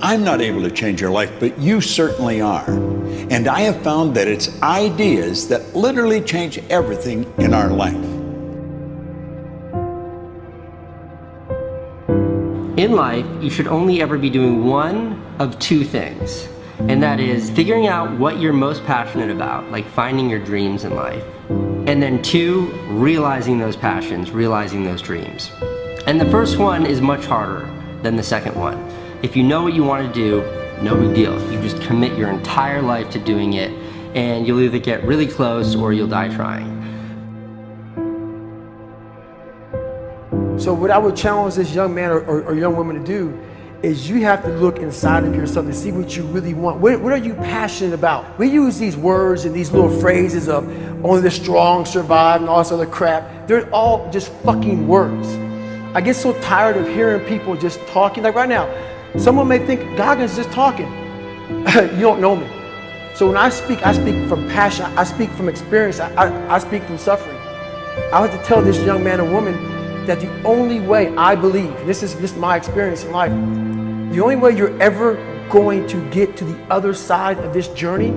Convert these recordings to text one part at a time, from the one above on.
I'm not able to change your life, but you certainly are. And I have found that it's ideas that literally change everything in our life. In life, you should only ever be doing one of two things, and that is figuring out what you're most passionate about, like finding your dreams in life. And then two, realizing those passions, realizing those dreams. And the first one is much harder than the second one. If you know what you want to do, no big deal. You just commit your entire life to doing it, and you'll either get really close or you'll die trying. So what I would challenge this young man or young woman to do is you have to look inside of yourself and see what you really want. What are you passionate about? We use these words and these little phrases of only the strong survive and all this other crap. They're all just fucking words. I get so tired of hearing people just talking. Like right now, someone may think Goggins is just talking. You don't know me. So when I speak from passion. I speak from experience. I speak from suffering. I have to tell this young man or woman that the only way I believe, this is my experience in life, the only way you're ever going to get to the other side of this journey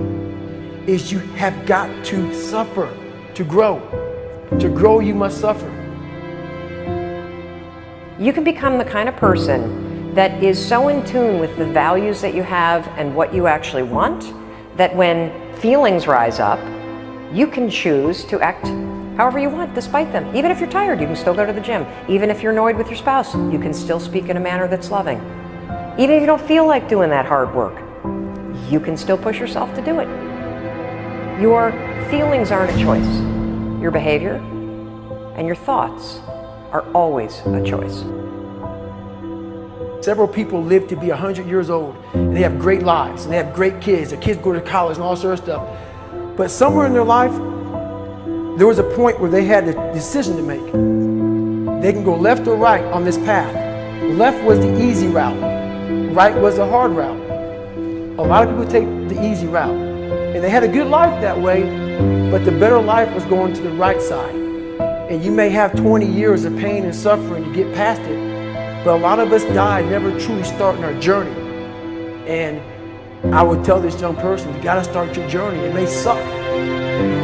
is you have got to suffer to grow. To grow, you must suffer. You can become the kind of person that is so in tune with the values that you have and what you actually want, that when feelings rise up, you can choose to act however you want despite them. Even if you're tired, you can still go to the gym. Even if you're annoyed with your spouse, you can still speak in a manner that's loving. Even if you don't feel like doing that hard work, you can still push yourself to do it. Your feelings aren't a choice. Your behavior and your thoughts are always a choice. Several people live to be 100 years old, and they have great lives, and they have great kids. Their kids go to college and all sorts of stuff. But somewhere in their life, there was a point where they had a decision to make. They can go left or right on this path. Left was the easy route. Right was the hard route. A lot of people take the easy route. And they had a good life that way, but the better life was going to the right side. And you may have 20 years of pain and suffering to get past it, but a lot of us die never truly starting our journey. And I would tell this young person, you gotta start your journey. It may suck,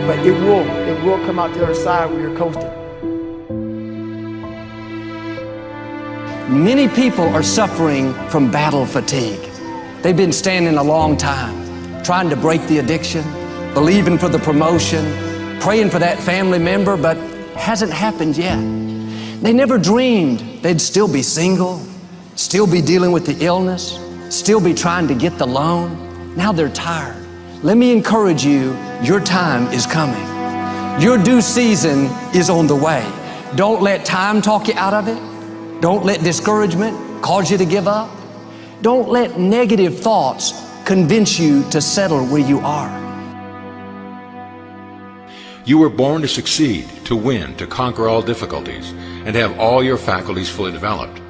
but it will come out the other side where you're coasting. Many people are suffering from battle fatigue. They've been standing a long time, trying to break the addiction, believing for the promotion, praying for that family member, but hasn't happened yet. They never dreamed they'd still be single, still be dealing with the illness, still be trying to get the loan. Now they're tired. Let me encourage you, your time is coming. Your due season is on the way. Don't let time talk you out of it. Don't let discouragement cause you to give up. Don't let negative thoughts convince you to settle where you are. You were born to succeed, to win, to conquer all difficulties, and to have all your faculties fully developed.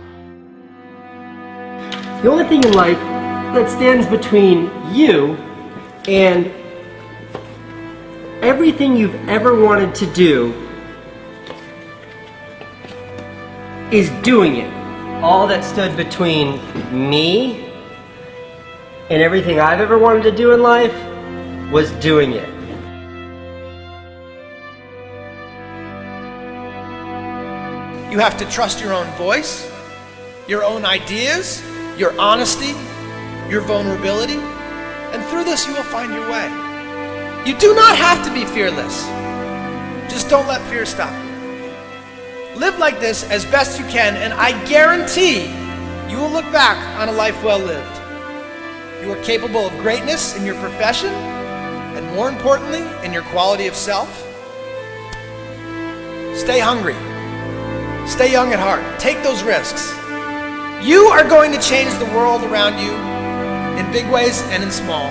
The only thing in life that stands between you and everything you've ever wanted to do is doing it. All that stood between me and everything I've ever wanted to do in life was doing it. You have to trust your own voice, your own ideas, your honesty, your vulnerability, and through this you will find your way. You do not have to be fearless. Just don't let fear stop you. Live like this as best you can, and I guarantee you will look back on a life well lived. You are capable of greatness in your profession, and more importantly, in your quality of self. Stay hungry. Stay young at heart. Take those risks. You are going to change the world around you in big ways and in small.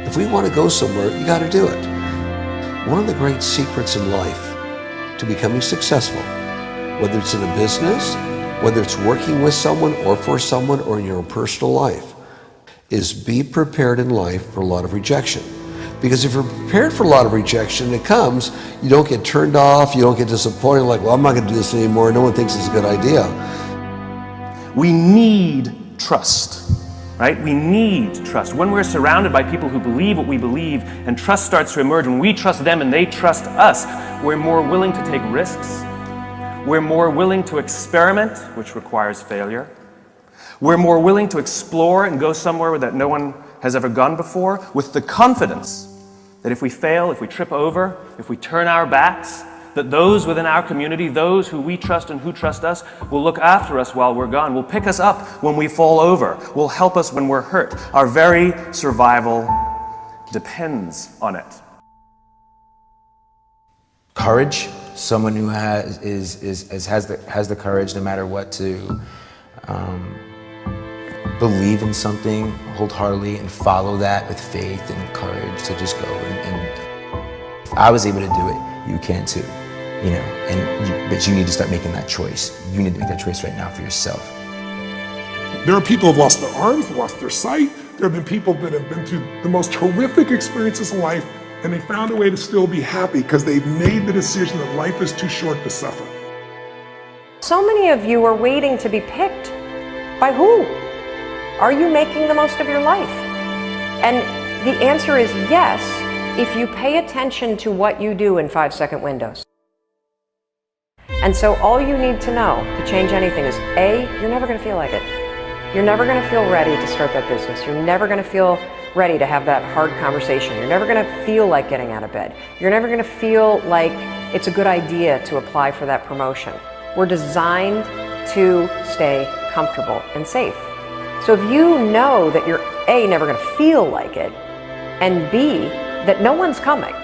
If we want to go somewhere, you got to do it. One of the great secrets in life to becoming successful, whether it's in a business, whether it's working with someone or for someone or in your own personal life, is be prepared in life for a lot of rejection. Because if you're prepared for a lot of rejection, it comes, you don't get turned off, you don't get disappointed, like, well, I'm not going to do this anymore, no one thinks it's a good idea. We need trust, right? We need trust. When we're surrounded by people who believe what we believe and trust starts to emerge, when we trust them and they trust us, we're more willing to take risks. We're more willing to experiment, which requires failure. We're more willing to explore and go somewhere that no one has ever gone before, with the confidence that if we fail, if we trip over, if we turn our backs, that those within our community, those who we trust and who trust us, will look after us while we're gone, will pick us up when we fall over, will help us when we're hurt. Our very survival depends on it. Courage, someone who has the courage no matter what to believe in something wholeheartedly and follow that with faith and courage to just go. And if I was able to do it, you can too. You know, but you need to start making that choice. You need to make that choice right now for yourself. There are people who have lost their arms, lost their sight. There have been people that have been through the most horrific experiences in life, and they found a way to still be happy because they've made the decision that life is too short to suffer. So many of you are waiting to be picked. By who? Are you making the most of your life? And the answer is yes, if you pay attention to what you do in 5-second windows. And so all you need to know to change anything is A, you're never going to feel like it. You're never going to feel ready to start that business. You're never going to feel ready to have that hard conversation. You're never going to feel like getting out of bed. You're never going to feel like it's a good idea to apply for that promotion. We're designed to stay comfortable and safe. So if you know that you're A, never going to feel like it, and B, that no one's coming,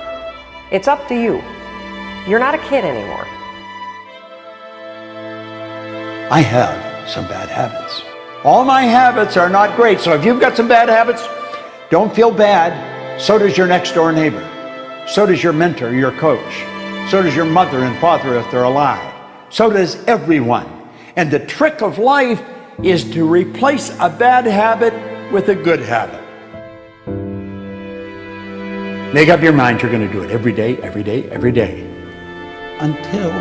it's up to you. You're not a kid anymore. I have some bad habits. All my habits are not great, so if you've got some bad habits, don't feel bad. So does your next door neighbor. So does your mentor, your coach. So does your mother and father if they're alive. So does everyone. And the trick of life is to replace a bad habit with a good habit. Make up your mind you're going to do it every day, every day, every day, until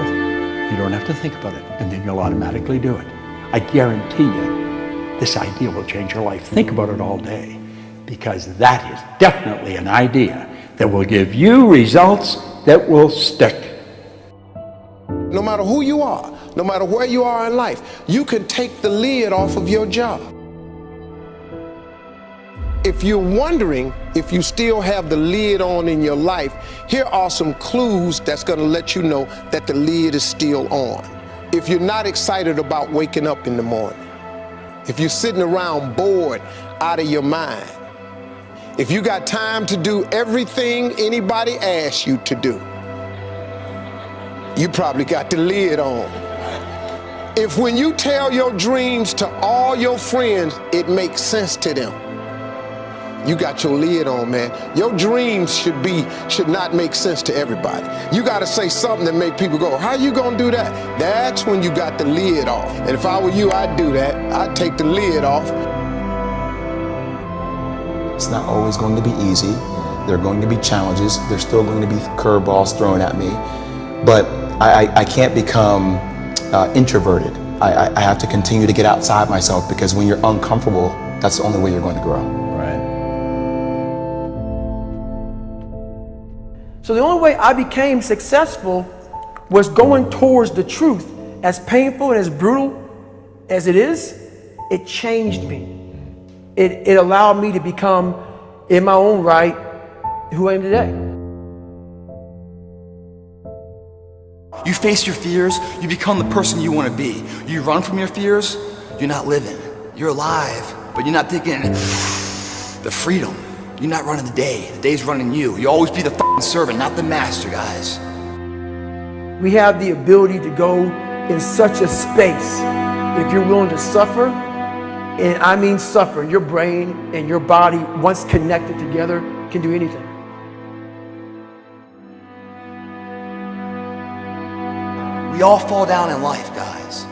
you don't have to think about it, and then you'll automatically do it. I guarantee you, this idea will change your life. Think about it all day, because that is definitely an idea that will give you results that will stick. No matter who you are, no matter where you are in life, you can take the lid off of your job. If you're wondering if you still have the lid on in your life, here are some clues that's going to let you know that the lid is still on. If you're not excited about waking up in the morning, if you're sitting around bored out of your mind, if you got time to do everything anybody asks you to do, you probably got the lid on. If when you tell your dreams to all your friends, it makes sense to them, you got your lid on, man. Your dreams should not make sense to everybody. You got to say something that make people go, how you gonna do that? That's when you got the lid off. And if I were you, I'd do that. I'd take the lid off. It's not always going to be easy. There are going to be challenges. There's still going to be curveballs thrown at me. But I can't become introverted. I have to continue to get outside myself, because when you're uncomfortable, that's the only way you're going to grow. Right. So the only way I became successful was going towards the truth. As painful and as brutal as it is, it changed me. It allowed me to become, in my own right, who I am today. You face your fears, you become the person you want to be. You run from your fears, you're not living. You're alive, but you're not taking the freedom. You're not running the day. The day's running you. You always be the fucking servant, not the master, guys. We have the ability to go in such a space if you're willing to suffer, and I mean suffer. Your brain and your body, once connected together, can do anything. We all fall down in life, guys.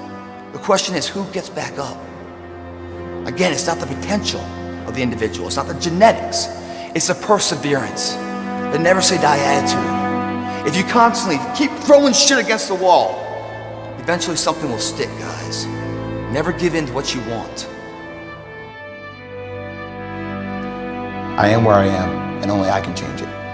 The question is, who gets back up? Again, it's not the potential of the individual. It's not the genetics. It's the perseverance, the never say die attitude. If you constantly keep throwing shit against the wall, eventually something will stick, guys. Never give in to what you want. I am where I am, and only I can change it.